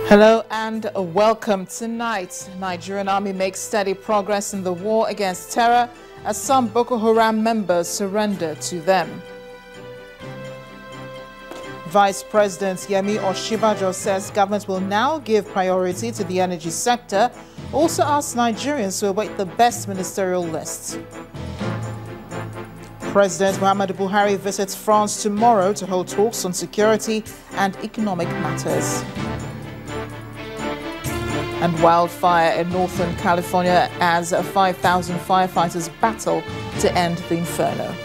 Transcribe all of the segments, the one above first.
Hello and welcome. Tonight, Nigerian army makes steady progress in the war against terror as some Boko Haram members surrender to them. Vice President Yemi Osinbajo says government will now give priority to the energy sector, also asks Nigerians to await the best ministerial lists. President Muhammadu Buhari visits France tomorrow to hold talks on security and economic matters. And wildfire in Northern California as 5,000 firefighters battle to end the inferno.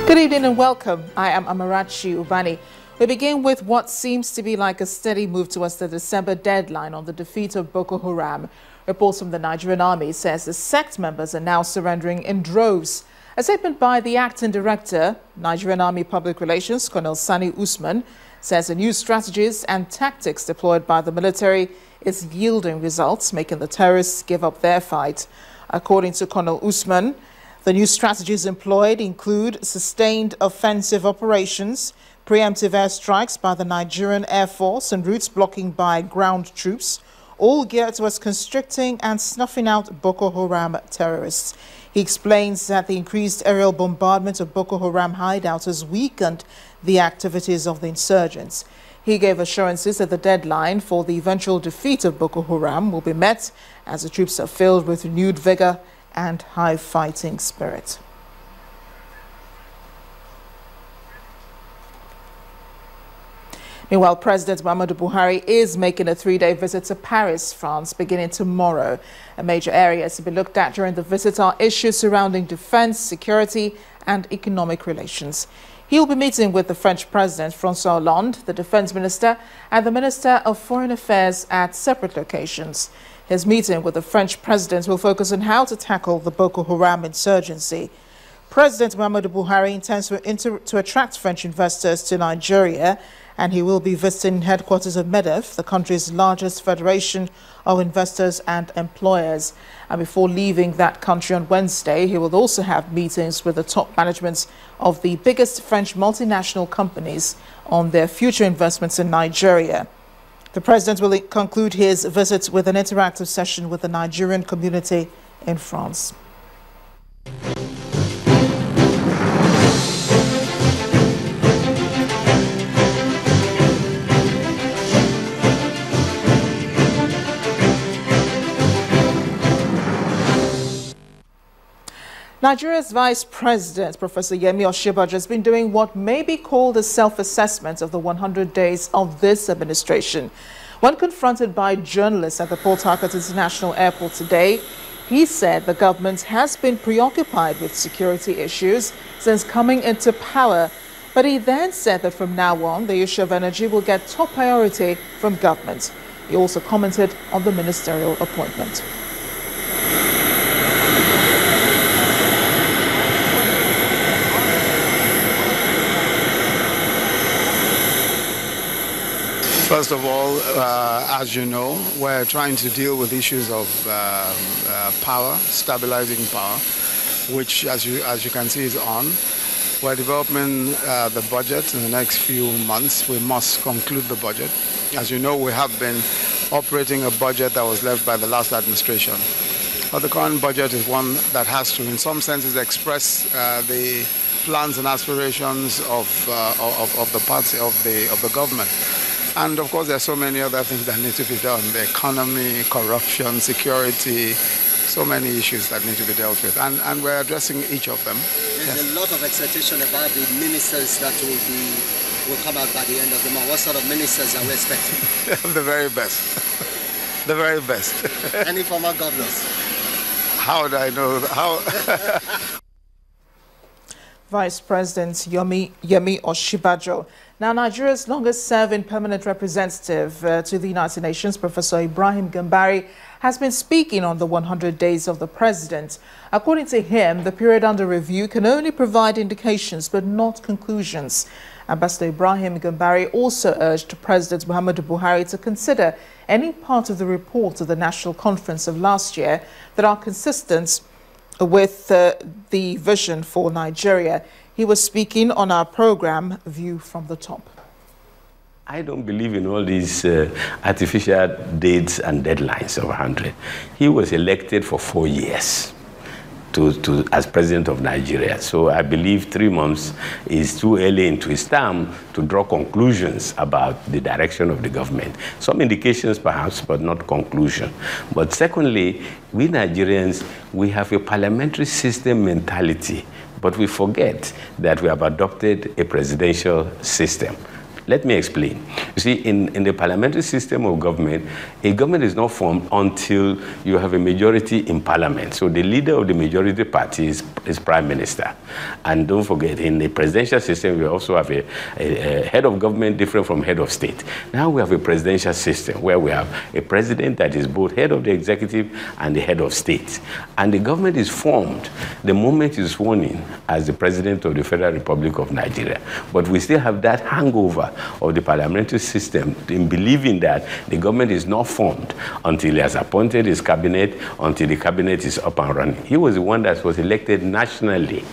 Good evening and welcome. I am Amarachi Ubani. We begin with what seems to be like a steady move towards the December deadline on the defeat of Boko Haram. Reports from the Nigerian army says the sect members are now surrendering in droves. A statement by the acting director, Nigerian Army Public Relations, Colonel Sani Usman, says the new strategies and tactics deployed by the military is yielding results, making the terrorists give up their fight. According to Colonel Usman, the new strategies employed include sustained offensive operations, preemptive airstrikes by the Nigerian Air Force and routes blocking by ground troops, all geared towards constricting and snuffing out Boko Haram terrorists. He explains that the increased aerial bombardment of Boko Haram hideouts has weakened the activities of the insurgents. He gave assurances that the deadline for the eventual defeat of Boko Haram will be met as the troops are filled with renewed vigor and high fighting spirit. Meanwhile, President Muhammadu Buhari is making a three-day visit to Paris, France, beginning tomorrow. A major area to be looked at during the visit are issues surrounding defense, security, and economic relations. He will be meeting with the French President, François Hollande, the Defense Minister, and the Minister of Foreign Affairs at separate locations. His meeting with the French President will focus on how to tackle the Boko Haram insurgency. President Muhammadu Buhari intends to attract French investors to Nigeria, and he will be visiting headquarters of MEDEF, the country's largest federation of investors and employers. And before leaving that country on Wednesday, he will also have meetings with the top management of the biggest French multinational companies on their future investments in Nigeria. The president will conclude his visit with an interactive session with the Nigerian community in France. Nigeria's Vice President, Professor Yemi Osinbajo, has been doing what may be called a self-assessment of the 100 days of this administration. When confronted by journalists at the Port Harcourt International Airport today, he said the government has been preoccupied with security issues since coming into power. But he then said that from now on, the issue of energy will get top priority from government. He also commented on the ministerial appointment. First of all, as you know, we're trying to deal with issues of power, stabilizing power, which, as you can see, is on. We're developing the budget in the next few months. We must conclude the budget. As you know, we have been operating a budget that was left by the last administration. But the current budget is one that has to, in some senses, express the plans and aspirations of the party, of the government. And of course, there are so many other things that need to be done. The economy, corruption, security, so many issues that need to be dealt with. And we're addressing each of them. There's a lot of expectation about the ministers that will come out by the end of the month. What sort of ministers are we expecting? The very best. The very best. Any former governors? How would I know? How? Vice President Yemi Osinbajo. Now, Nigeria's longest-serving permanent representative to the United Nations, Professor Ibrahim Gambari, has been speaking on the 100 days of the president. According to him, the period under review can only provide indications but not conclusions. Ambassador Ibrahim Gambari also urged President Muhammadu Buhari to consider any part of the report of the National Conference of last year that are consistent with the vision for Nigeria. He was speaking on our program, View from the Top. I don't believe in all these artificial dates and deadlines of 100. He was elected for 4 years as president of Nigeria. So I believe 3 months is too early into his term to draw conclusions about the direction of the government. Some indications perhaps, but not conclusion. But secondly, we Nigerians, we have a parliamentary system mentality, but we forget that we have adopted a presidential system. Let me explain. You see, in the parliamentary system of government, a government is not formed until you have a majority in parliament. So the leader of the majority party is prime minister. And don't forget, in the presidential system, we also have a head of government different from head of state. Now we have a presidential system where we have a president that is both head of the executive and the head of state. And the government is formed the moment he is sworn in as the president of the Federal Republic of Nigeria. But we still have that hangover of the parliamentary system in believing that the government is not formed until he has appointed his cabinet, until the cabinet is up and running. He was the one that was elected nationally.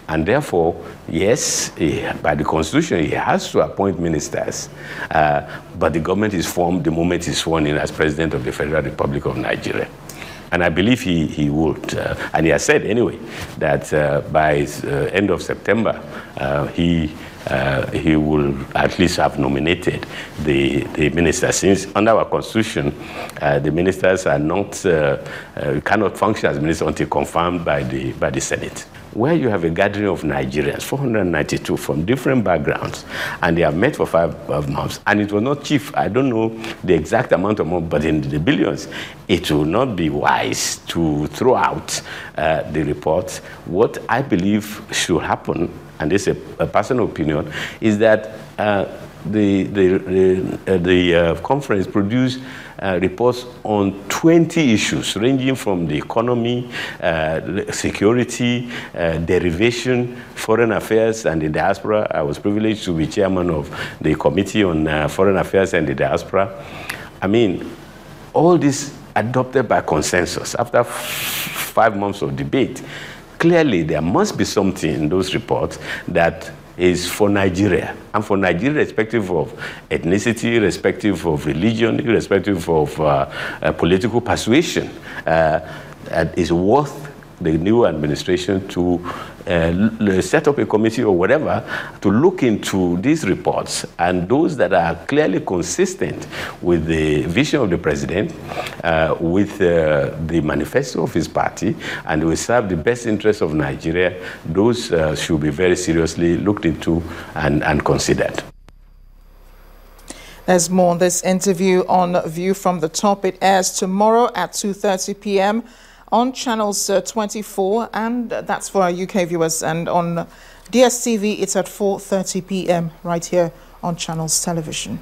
And therefore, yes, by the Constitution, he has to appoint ministers, but the government is formed the moment he's sworn in as president of the Federal Republic of Nigeria. And I believe he would, and he has said anyway, that by end of September, he will at least have nominated the ministers. Since under our Constitution, the ministers are not, cannot function as ministers until confirmed by the Senate. Where you have a gathering of Nigerians, 492 from different backgrounds, and they have met for 5 months, and it was not cheap. I don't know the exact amount of money, but in the billions. It will not be wise to throw out the report. What I believe should happen, and this is a personal opinion, is that the conference produced reports on 20 issues, ranging from the economy, security, derivation, foreign affairs, and the diaspora. I was privileged to be chairman of the Committee on Foreign Affairs and the Diaspora. I mean, all this adopted by consensus after 5 months of debate. Clearly, there must be something in those reports that is for Nigeria, and for Nigeria, irrespective of ethnicity, irrespective of religion, irrespective of political persuasion, is worth the new administration to set up a committee or whatever to look into these reports, and those that are clearly consistent with the vision of the president, with the manifesto of his party, and will serve the best interests of Nigeria. Those should be very seriously looked into and considered. There's more on this interview on View from the Top. It airs tomorrow at 2:30 p.m. on channels 24, and that's for our UK viewers, and on DSTV it's at 4:30 p.m. right here on Channels Television.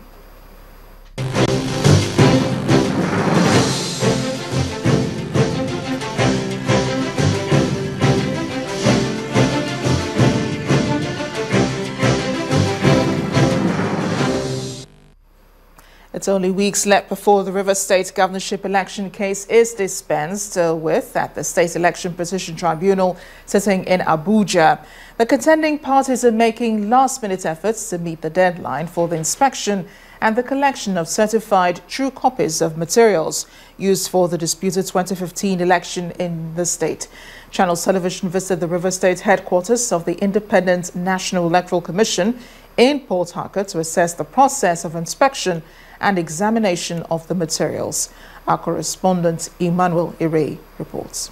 It's only weeks left before the Rivers State governorship election case is dispensed with at the State Election Petition Tribunal sitting in Abuja. The contending parties are making last-minute efforts to meet the deadline for the inspection and the collection of certified true copies of materials used for the disputed 2015 election in the state. Channels Television visited the Rivers State headquarters of the Independent National Electoral Commission in Port Harcourt to assess the process of inspection and examination of the materials. Our correspondent Emmanuel Ire reports.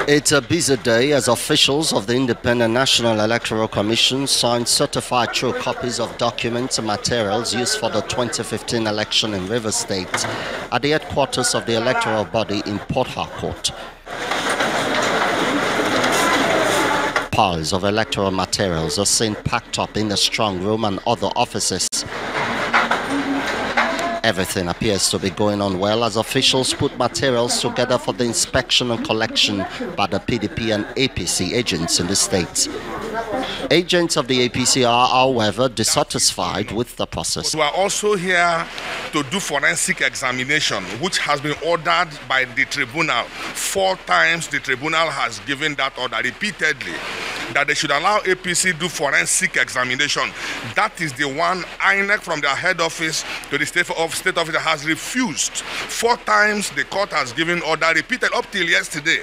It's a busy day as officials of the Independent National Electoral Commission signed certified true copies of documents and materials used for the 2015 election in Rivers State at the headquarters of the electoral body in Port Harcourt. Piles of electoral materials are seen packed up in the strong room and other offices. Everything appears to be going on well as officials put materials together for the inspection and collection by the PDP and APC agents in the state. Agents of the APC are, however, dissatisfied with the process. We are also here to do forensic examination, which has been ordered by the tribunal. 4 times the tribunal has given that order repeatedly, that they should allow APC do forensic examination. That is the one INEC from their head office to the state office has refused. 4 times the court has given order repeated up till yesterday.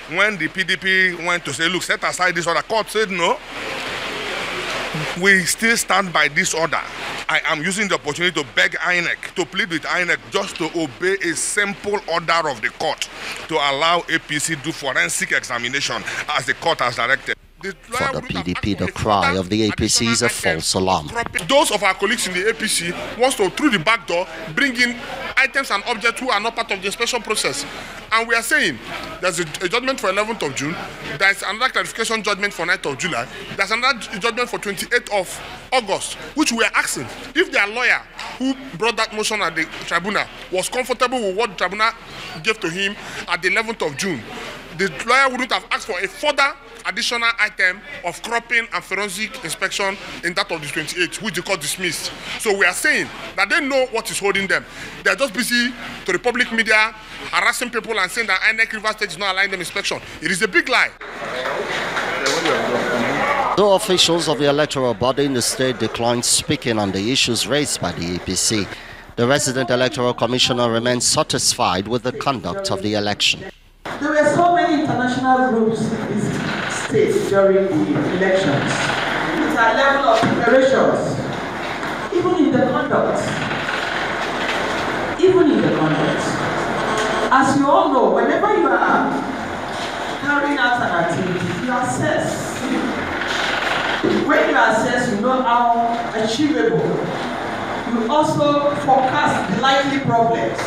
When the PDP went to say, look, set aside this order, court said no. We still stand by this order. I am using the opportunity to beg INEC, to plead with INEC just to obey a simple order of the court to allow APC to do forensic examination as the court has directed. For the PDP, the cry of the APC is a false alarm. Those of our colleagues in the APC wants to, through the back door, bring in items and objects who are not part of the inspection process. And we are saying there's a judgment for 11th of June, there's another clarification judgment for 9th of July, there's another judgment for 28th of August, which we are asking if their lawyer who brought that motion at the tribunal was comfortable with what the tribunal gave to him at the 11th of June. The lawyer wouldn't have asked for a further additional item of cropping and forensic inspection in that of the 28th, which the court dismissed. So we are saying that they know what is holding them. They are just busy to the public media harassing people and saying that INEC River State is not allowing them inspection. It is a big lie. Though officials of the electoral body in the state declined speaking on the issues raised by the APC, the resident electoral commissioner remains satisfied with the conduct of the election. There were so many international groups in this state during the elections. It's a level of preparations, even in the conduct. As you all know, whenever you are carrying out an activity, you assess. When you assess, you know how achievable. You also forecast the likely problems.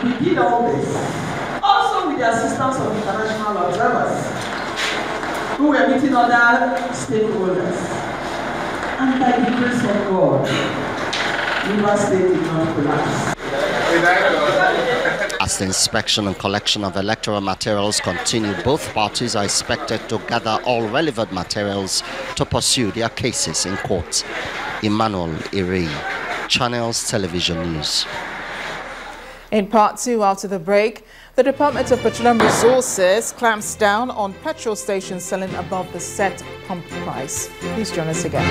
We did all this. Also with the assistance of international observers who were meeting other stakeholders. And by the grace of God, River State did not collapse. As the inspection and collection of electoral materials continue, both parties are expected to gather all relevant materials to pursue their cases in court. Emmanuel Iri, Channels Television News. In part 2, after the break, the Department of Petroleum Resources clamps down on petrol stations selling above the set pump price. Please join us again.